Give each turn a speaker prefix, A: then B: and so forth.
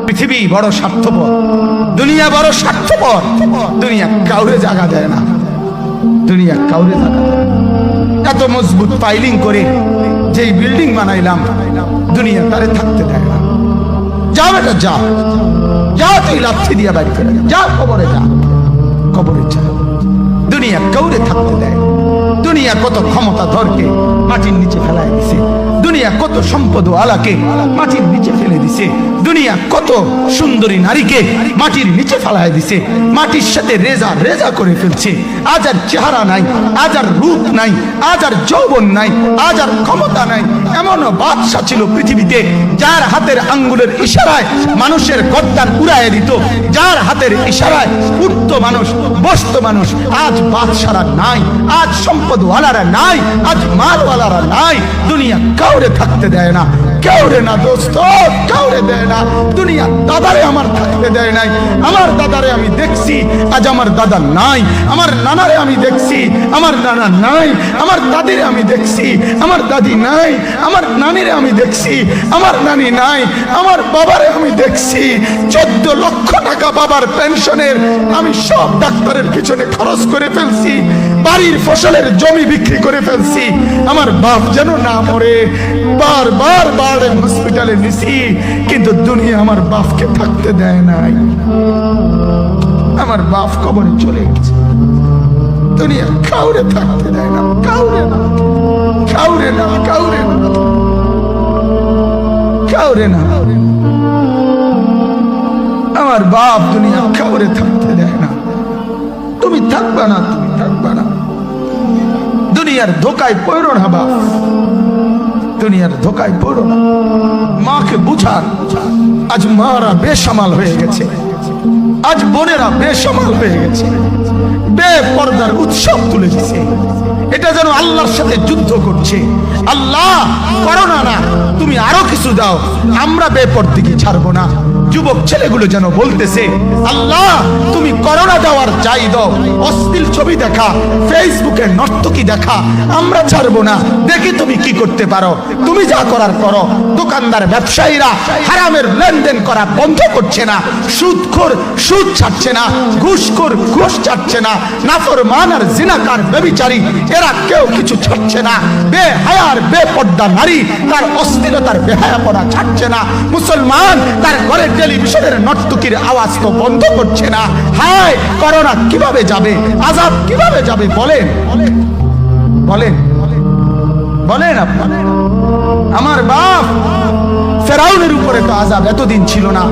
A: পৃথিবী বড় স্বার্থপর, দুনিয়া বড় স্বার্থপর। দুনিয়া কাউরে জায়গা দেয় না, দুনিয়া কাউরে জায়গা দেয় না। এত মজবুত পাইলিং করে যেই বিল্ডিং বানাইলাম, দুনিয়া তারে থাকতে দেয় না। যা বেটা যা, যা তুই লাথি দিয়া বাড়ি করে যা, কবরে যা, কবরে যা। দুনিয়া কাউরে থাকতে দেয়। দুনিয়া কত ক্ষমতা ধরকে মাটির নিচে ফেলায় দিছে, দুনিয়া কত সম্পদ আলাকে মাটির নিচে ফেলে দিছে, দুনিয়া কত সুন্দরী নারীকে মাটির নিচে ফেলায় দিছে, মাটির সাথে রেজা রেজা করে ফেলছে। আজ আর চেহারা নাই, আজ আর রূপ নাই, আজ আর যৌবন নাই, আজ আর ক্ষমতা নাই। এমন বাদশা ছিল পৃথিবীতে যার হাতের আঙ্গুলের ইশারায় মানুষের গর্দান উড়াইয়া দিত, যার হাতের ইশারায় উঠত মানুষ, বসত মানুষ। আজ বাদশারা নাই, আজ সম্পদওয়ালারা নাই, আজ মালওয়ালারা নাই। দুনিয়া কাউরে থাকতে দেয় না, কাউরে না দোস্ত, কাউরে দেয় না। দুনিয়া দাদারে আমার থাকতে দেয় নাই। আমার দাদারে আমি দেখছি, আজ আমার দাদা নাই। আমার নানারে আমি দেখছি, আমার নানা নাই। আমার দাদিরে আমি দেখছি, আমার দাদি নাই। আমার নানিরে আমি দেখছি, আমার নানি নাই। আমার বাবারে আমি দেখছি, 14 লক্ষ টাকা বাবার পেনশনের আমি সব ডাক্তারের পিছনে খরচ করে ফেলছি, বাড়ির ফসলের জমি বিক্রি করে ফেলছি। আমার বাপ যেন না মরে বারবার বারে হসপিটালে নিছি, কিন্তু দুনিয়া আমার বাপকে থাকতে দেয় নাই। আমার বাপ কবরে চলে গেছে। দুনিয়া কাউরে থাকতে দেয় না, কাউরে না, কাউরে না, কাউরে না, কাউরে না। আমার বাপ দুনিয়া কাউরে থাকতে দেয় না। তুমি থাকবা না, তুমি থাকবা না। দুনিয়ার ধোকায় পড়ো না বাপ, দুনিয়ার ধোকায় পড়ো না। মাকে বুঝান, আজ মারা বেসামাল হয়ে গেছে, আজ বোনেরা বেসামাল হয়ে গেছে, বেপরদার উৎসব তুলে দিছে। এটা যেন আল্লাহর সাথে যুদ্ধ করছে। আল্লাহ করোনা না, তুমি আরো কিছু দাও, আমরা বেপরদিকে ছাড়বো না। যুবক ছেলেগুলো যেন বলতেছে, আল্লাহ তুমি করোনা দেওয়ার চাই দাও, অশ্লীল ছবি দেখা, ফেসবুকে নর্তকী দেখা, আমরা ছাড়বো না। দেখি তুমি কি করতে পারো, তুমি যা করার করো। দোকানদার ব্যবসায়ীরা হারামের লেনদেন করা বন্ধ করছে না, সুদখোর সুদ ছাড়ছে না, ঘুষখোর ঘুষ ছাড়ছে না, নাফরমান আর জিনাকার ব্যভিচারী এরা কেউ কিছু ছাড়ছে না। বেহায়ার বেপর্দা নারী তার অশ্লীলতার বেহায়াপনা ছাড়ছে না। মুসলমান তার ঘরে টেলিভিশনের নর্তকীর আওয়াজ তো বন্ধ করছে না। হায় করোনা কিভাবে যাবে, আযাব কিভাবে যাবে বলেন, বলেন, বলেন আপনারা। আমার বাপ ফেরাউনের উপরে তো আযাব এতদিন ছিল না।